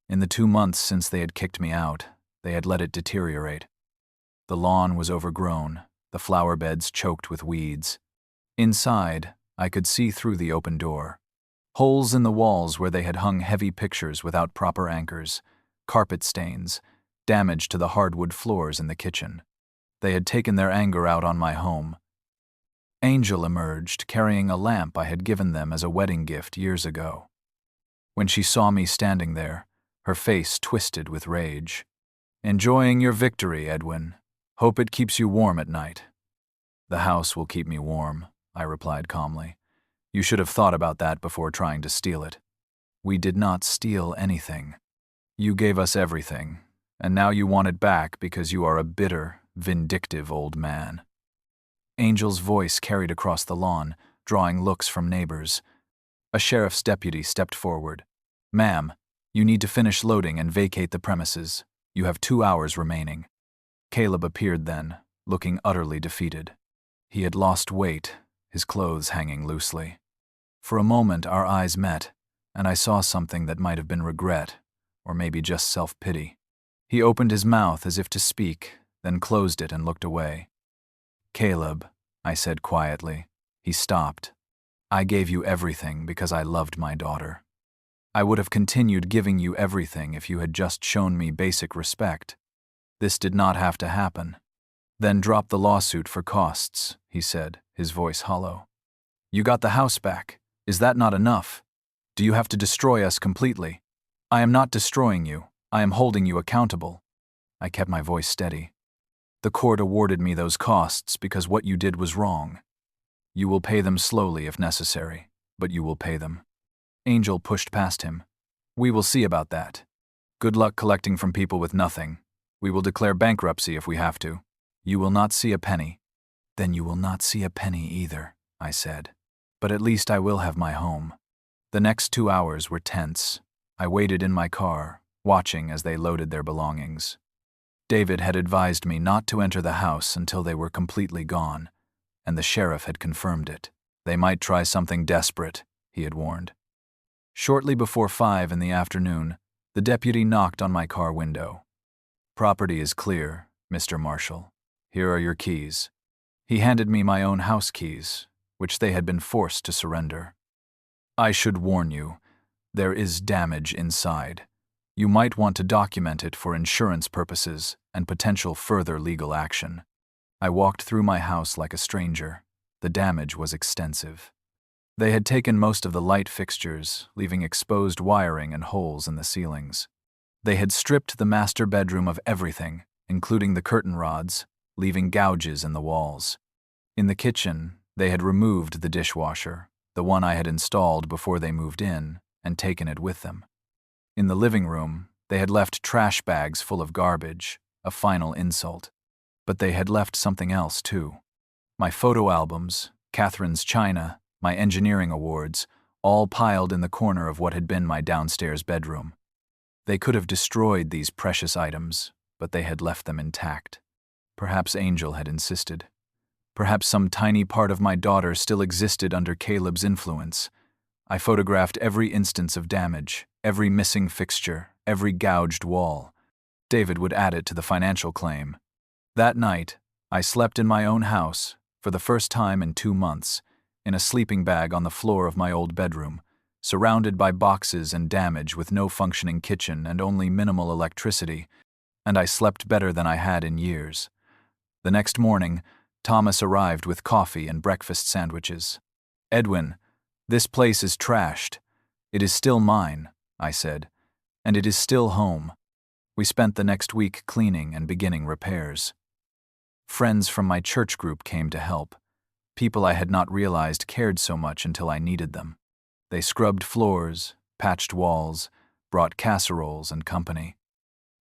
In the 2 months since they had kicked me out, they had let it deteriorate. The lawn was overgrown, the flower beds choked with weeds. Inside, I could see through the open door. Holes in the walls where they had hung heavy pictures without proper anchors, carpet stains, damage to the hardwood floors in the kitchen. They had taken their anger out on my home. Angel emerged, carrying a lamp I had given them as a wedding gift years ago. When she saw me standing there, her face twisted with rage. "Enjoying your victory, Edwin. Hope it keeps you warm at night." "The house will keep me warm," I replied calmly. "You should have thought about that before trying to steal it." "We did not steal anything. You gave us everything, and now you want it back because you are a bitter, vindictive old man." Angel's voice carried across the lawn, drawing looks from neighbors. A sheriff's deputy stepped forward. "Ma'am, you need to finish loading and vacate the premises. You have 2 hours remaining." Caleb appeared then, looking utterly defeated. He had lost weight, his clothes hanging loosely. For a moment our eyes met, and I saw something that might have been regret, or maybe just self-pity. He opened his mouth as if to speak, then closed it and looked away. "Caleb," I said quietly. He stopped. "I gave you everything because I loved my daughter. I would have continued giving you everything if you had just shown me basic respect. This did not have to happen." "Then drop the lawsuit for costs," he said, his voice hollow. "You got the house back. Is that not enough? Do you have to destroy us completely?" "I am not destroying you. I am holding you accountable." I kept my voice steady. "The court awarded me those costs because what you did was wrong. You will pay them slowly if necessary, but you will pay them." Angel pushed past him. "We will see about that. Good luck collecting from people with nothing. We will declare bankruptcy if we have to. You will not see a penny." "Then you will not see a penny either," I said. "But at least I will have my home." The next 2 hours were tense. I waited in my car, watching as they loaded their belongings. David had advised me not to enter the house until they were completely gone, and the sheriff had confirmed it. They might try something desperate, he had warned. Shortly before 5 in the afternoon, the deputy knocked on my car window. "Property is clear, Mr. Marshall. Here are your keys." He handed me my own house keys, which they had been forced to surrender. "I should warn you, there is damage inside. You might want to document it for insurance purposes and potential further legal action." I walked through my house like a stranger. The damage was extensive. They had taken most of the light fixtures, leaving exposed wiring and holes in the ceilings. They had stripped the master bedroom of everything, including the curtain rods, leaving gouges in the walls. In the kitchen, they had removed the dishwasher, the one I had installed before they moved in, and taken it with them. In the living room, they had left trash bags full of garbage, a final insult. But they had left something else, too. My photo albums, Catherine's china, my engineering awards, all piled in the corner of what had been my downstairs bedroom. They could have destroyed these precious items, but they had left them intact. Perhaps Angel had insisted. Perhaps some tiny part of my daughter still existed under Caleb's influence. I photographed every instance of damage, every missing fixture, every gouged wall. David would add it to the financial claim. That night, I slept in my own house, for the first time in 2 months, in a sleeping bag on the floor of my old bedroom, surrounded by boxes and damage with no functioning kitchen and only minimal electricity, and I slept better than I had in years. The next morning, Thomas arrived with coffee and breakfast sandwiches. "Edwin, this place is trashed. It is still mine," I said, "and it is still home." We spent the next week cleaning and beginning repairs. Friends from my church group came to help, people I had not realized cared so much until I needed them. They scrubbed floors, patched walls, brought casseroles and company.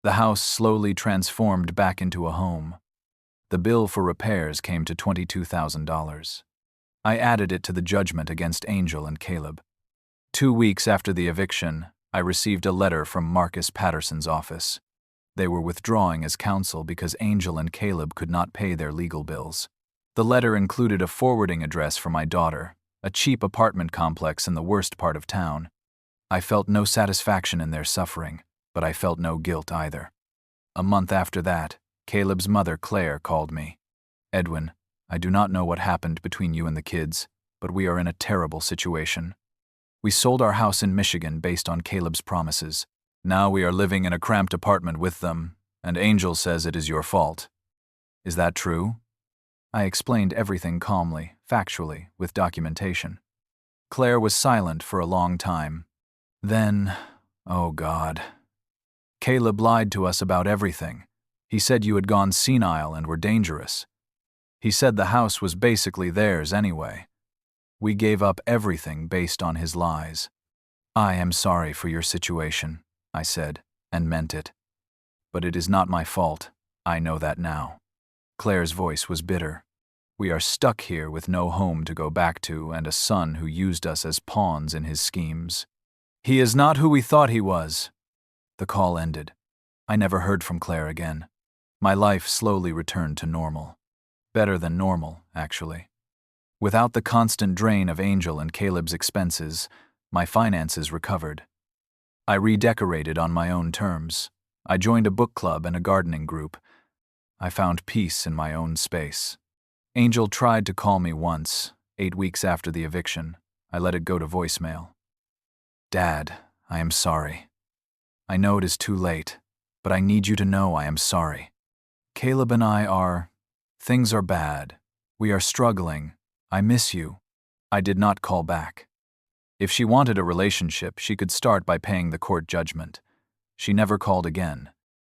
The house slowly transformed back into a home. The bill for repairs came to $22,000. I added it to the judgment against Angel and Caleb. 2 weeks after the eviction, I received a letter from Marcus Patterson's office. They were withdrawing as counsel because Angel and Caleb could not pay their legal bills. The letter included a forwarding address for my daughter, a cheap apartment complex in the worst part of town. I felt no satisfaction in their suffering, but I felt no guilt either. A month after that, Caleb's mother, Claire, called me. "Edwin, I do not know what happened between you and the kids, but we are in a terrible situation. We sold our house in Michigan based on Caleb's promises. Now we are living in a cramped apartment with them, and Angel says it is your fault. Is that true?" I explained everything calmly, factually, with documentation. Claire was silent for a long time. Then, oh God. "Caleb lied to us about everything. He said you had gone senile and were dangerous. He said the house was basically theirs anyway. We gave up everything based on his lies. I am sorry for your situation," I said, and meant it. "But it is not my fault. I know that now." Claire's voice was bitter. "We are stuck here with no home to go back to and a son who used us as pawns in his schemes. He is not who we thought he was." The call ended. I never heard from Claire again. My life slowly returned to normal. Better than normal, actually. Without the constant drain of Angel and Caleb's expenses, my finances recovered. I redecorated on my own terms. I joined a book club and a gardening group. I found peace in my own space. Angel tried to call me once, 8 weeks after the eviction. I let it go to voicemail. "Dad, I am sorry. I know it is too late, but I need you to know I am sorry. Caleb and things are bad. We are struggling. I miss you." I did not call back. If she wanted a relationship, she could start by paying the court judgment. She never called again.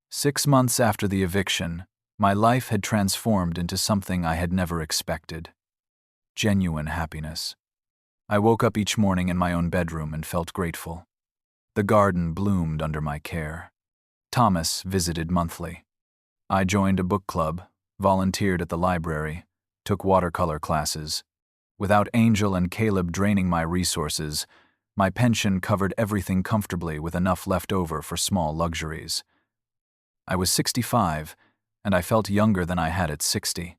6 months after the eviction, my life had transformed into something I had never expected. Genuine happiness. I woke up each morning in my own bedroom and felt grateful. The garden bloomed under my care. Thomas visited monthly. I joined a book club, volunteered at the library, took watercolor classes. Without Angel and Caleb draining my resources, my pension covered everything comfortably with enough left over for small luxuries. I was 65, and I felt younger than I had at 60.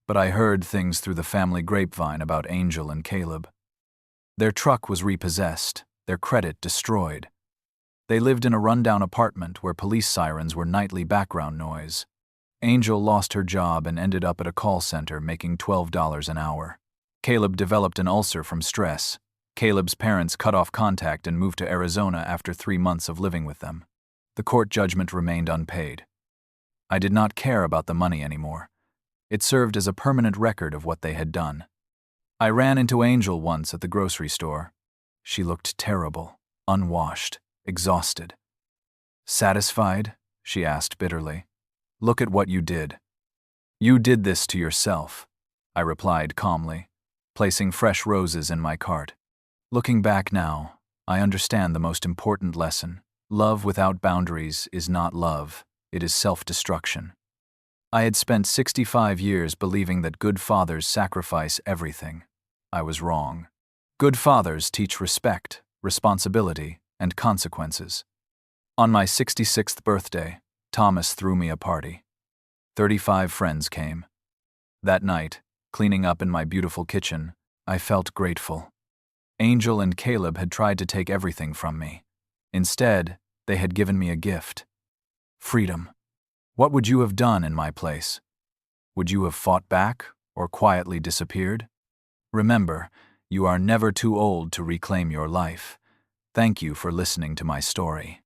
But I heard things through the family grapevine about Angel and Caleb. Their truck was repossessed, their credit destroyed. They lived in a rundown apartment where police sirens were nightly background noise. Angel lost her job and ended up at a call center making $12 an hour. Caleb developed an ulcer from stress. Caleb's parents cut off contact and moved to Arizona after 3 months of living with them. The court judgment remained unpaid. I did not care about the money anymore. It served as a permanent record of what they had done. I ran into Angel once at the grocery store. She looked terrible, unwashed, exhausted. "Satisfied?" she asked bitterly. "Look at what you did." "You did this to yourself," I replied calmly, placing fresh roses in my cart. Looking back now, I understand the most important lesson. Love without boundaries is not love, it is self-destruction. I had spent 65 years believing that good fathers sacrifice everything. I was wrong. Good fathers teach respect, responsibility, and consequences. On my 66th birthday, Thomas threw me a party. 35 friends came. That night, cleaning up in my beautiful kitchen, I felt grateful. Angel and Caleb had tried to take everything from me. Instead, they had given me a gift. Freedom. What would you have done in my place? Would you have fought back or quietly disappeared? Remember, you are never too old to reclaim your life. Thank you for listening to my story.